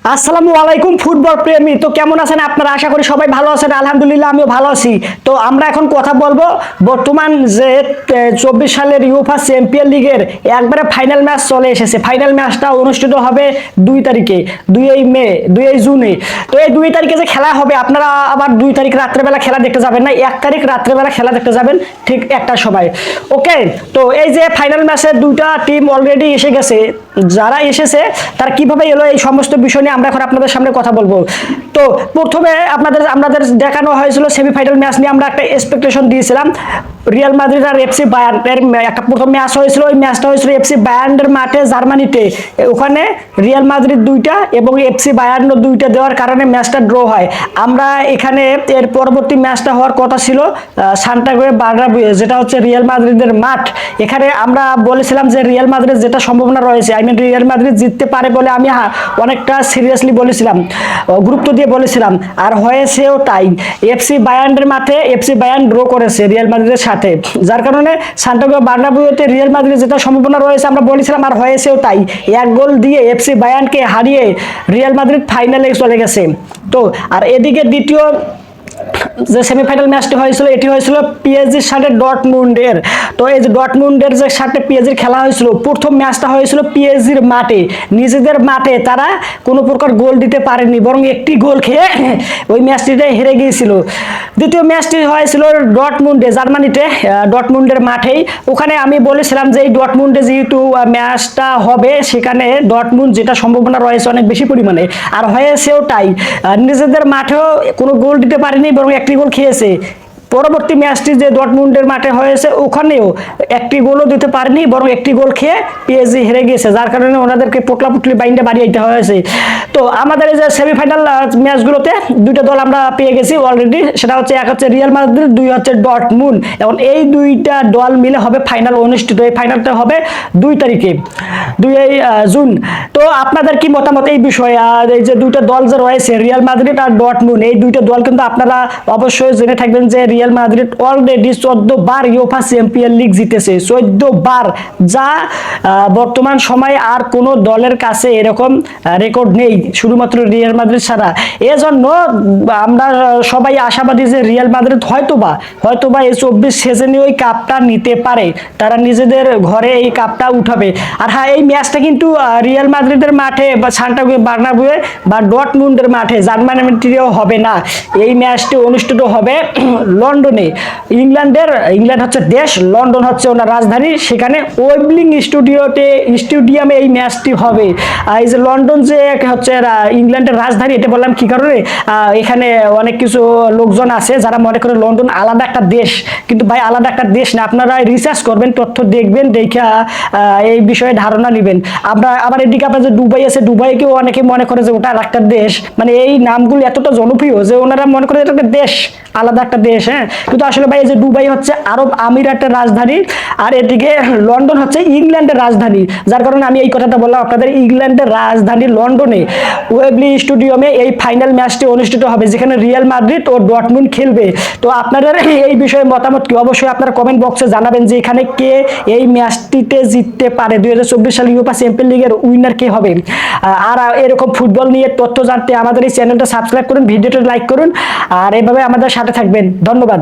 আসসালামু আলাইকুম ফুটবল প্রেমী। তো কেমন আছেন আপনারা? আশা করি সবাই ভালো আছেন। আলহামদুলিল্লাহ আমিও ভালো আছি। তো আমরা এখন কথা বলবো বর্তমান যে 24 সালের ইউফা চ্যাম্পিয়ন লিগের একবারে ফাইনাল ম্যাচ চলে এসেছে। ফাইনাল ম্যাচটা অনুষ্ঠিত হবে 2 তারিখে, 2 মে, 2 জুনে। তো এই 2 তারিখে যে খেলা হবে, আপনারা আবার 2 তারিখ রাত্রেবেলা খেলা দেখতে যাবেন না, 1 তারিখ রাত্রেবেলা খেলা দেখতে যাবেন ঠিক একটার সময়। ওকে, তো এই যে ফাইনাল ম্যাচের 2টা টিম অলরেডি এসে গেছে। যারা এসেছে তারা কিভাবে এলো এই সমস্ত বিষয় নিয়ে আমরা এখন আপনাদের সামনে কথা বলবো। তো প্রথমে আমাদের দেখানো হয়েছিল সেমিফাইনাল ম্যাচ নিয়ে আমরা একটা এক্সপেকটেশন দিয়েছিলাম। রিয়াল মাদ্রিদ আর এফসি বায়ার্নের একটা প্রথম ম্যাচ হয়েছিল। ওই ম্যাচটা হয়েছিল এফসি বায়ার্নের মাঠে জার্মানিতে। ওখানে রিয়াল মাদ্রিদ 2টা এবং এফসি বায়ার্ন 2টা দেওয়ার কারণে ম্যাচটা ড্র হয়। আমরা এখানে এর পরবর্তী ম্যাচটা হওয়ার কথা ছিল সান্টিয়াগো বার্নাব্যুয়ে, যেটা হচ্ছে রিয়াল মাদ্রিদের মাঠ। এখানে আমরা বলেছিলাম যে রিয়াল মাদ্রিদ যেটা সম্ভাবনা রয়েছে, রিয়াল মাদ্রিদ জিততে পারে বলে আমি অনেকটা সিরিয়াসলি বলেছিলাম, গুরুত্ব দিয়ে বলেছিলাম, আর হয়েছেও তাই। এফসি বায়ার্নের মাঠে এফসি বায়ার্ন ড্র করেছে রিয়াল মাদ্রিদের সাথে, যার কারণে সান্টিয়াগো বার্নাব্যুতে রিয়াল মাদ্রিদ যেটা সম্ভাবনা রয়েছে আমরা বলেছিলাম, আর হয়েছেও তাই। 1 গোল দিয়ে এফসি বায়ার্নকে হারিয়ে রিয়াল মাদ্রিদ ফাইনালে চলে গেছে। তো আর এদিকে দ্বিতীয় যে সেমিফাইনাল ম্যাচটি হয়েছিল, এটি হয়েছিল পিএসজির সাথে ডর্টমুন্ডের। তো এই যে ডর্টমুন্ডের যে সাথে পিএসজির খেলা হয়েছিল, প্রথম ম্যাচটা হয়েছিল পিএসজির মাঠে, নিজেদের মাঠে। তারা কোনো প্রকার গোল দিতে পারেনি, বরং একটি গোল খেয়ে ওই ম্যাচটিতে হেরে গিয়েছিল। দ্বিতীয় ম্যাচটি হয়েছিল ডর্টমুন্ডে, জার্মানিতে, ডর্টমুন্ডের মাঠেই। ওখানে আমি বলেছিলাম যে এই ডর্টমুন্ডে যেহেতু ম্যাচটা হবে, সেখানে ডর্টমুন্ড যেটা সম্ভাবনা রয়েছে অনেক বেশি পরিমাণে, আর হয়েছেও তাই। নিজেদের মাঠেও কোনো গোল দিতে পারেনি, বরং একটি গোল খেয়েছে। পরবর্তী ম্যাচটি যে ডর্টমুন্ডের মাঠে হয়েছে, ওখানেও একটি গোলও দিতে পারেনি, বরং একটি গোল খেয়ে পিএসজি হেরে গিয়েছে, যার কারণে ওনাদেরকে পোটলাপুটলি বাইন্ডে বাড়িয়ে দিতে হয়েছে। তো আমাদের এই যে সেমিফাইনাল ম্যাচগুলোতে 2টা দল আমরা পেয়ে গেছি অলরেডি। সেটা হচ্ছে, এক হচ্ছে রিয়াল মাদ্রিদ, 2 হচ্ছে ডর্টমুন্ড। এবং এই 2টা দল মিলে হবে ফাইনাল অনুষ্ঠিত। এই ফাইনালটা হবে 2 তারিখে, 2 জুন। তো আপনাদের কি মতামত এই বিষয়ে? আর এই যে 2টা দল যে রয়েছে, রিয়াল মাদ্রিদ আর ডর্টমুন্ড, এই 2টা দল কিন্তু আপনারা অবশ্যই জেনে থাকবেন যে রিয়াল মাদ্রিদ অলরেডি 14 বার ইউফা চ্যাম্পিয়ন লিগ জিতেছে, 14 বার, যা বর্তমান সময়ে আর কোনো দলের কাছে এরকম রেকর্ড নেই, শুধুমাত্র রিয়াল মাদ্রিদ ছাড়া। এজন্য আমরা সবাই আশাবাদী যে রিয়াল মাদ্রিদ হয়তোবা এই 24 সিজনে ওই কাপটা নিতে পারে, তারা নিজেদের ঘরে এই কাপটা উঠাবে। আর হ্যাঁ, এই ম্যাচটা কিন্তু রিয়াল মাদ্রিদের মাঠে বা সান্টিয়াগো বার্নাব্যুয়ে বা ডর্টমুন্ডের মাঠে, জার্মানিতেও হবে না। এই ম্যাচটি অনুষ্ঠিত হবে লন্ডনে। ইংল্যান্ড হচ্ছে দেশ, লন্ডন হচ্ছে ওনার রাজধানী। সেখানে ওয়েবলিং স্টেডিয়ামে এই ম্যাচটি হবে। এই যে লন্ডন যে হচ্ছে ইংল্যান্ডের রাজধানী, এটা বললাম কি কারণে? এখানে অনেক কিছু লোকজন আছে যারা মনে করে লন্ডন আলাদা একটা দেশ, কিন্তু ভাই আলাদা একটা দেশ না। আপনারা রিসার্চ করবেন, তথ্য দেখবেন, দেখা এই বিষয়ে ধারণা নেবেন। আবার এদিকে আপনার যে দুবাই আছে, দুবাইকেও অনেকে মনে করে যে ওটা একটা দেশ। মানে এই নামগুলো এতটা জনপ্রিয় যে ওনারা মনে করে এটা একটা দেশ, আলাদা একটা দেশ। হ্যাঁ, কিন্তু আসলে ভাই এই যে দুবাই হচ্ছে আরব আমিরাতের রাজধানী, আর এদিকে লন্ডন হচ্ছে ইংল্যান্ডের রাজধানী। যার কারণে আমি এই কথাটা বললাম আপনাদের, ইংল্যান্ডের রাজধানী লন্ডনে ওয়েবলি স্টেডিয়ামে এই ফাইনাল ম্যাচটি অনুষ্ঠিত হবে, যেখানে রিয়াল মাদ্রিদ ও ডর্টমুন্ড খেলবে। তো আপনাদের এই বিষয়ে মতামত কি? অবশ্যই আপনারা কমেন্ট বক্সে জানাবেন যে এখানে কে এই ম্যাচটিতে জিততে পারে, 2024 সালে ইউফা চ্যাম্পিয়ন লিগের উইনার কে হবে। আর এরকম ফুটবল নিয়ে তথ্য জানতে আমাদের এই চ্যানেলটা সাবস্ক্রাইব করুন, ভিডিওটা লাইক করুন, আর এভাবে আমাদের সাথে থাকবেন। ধন্যবাদ।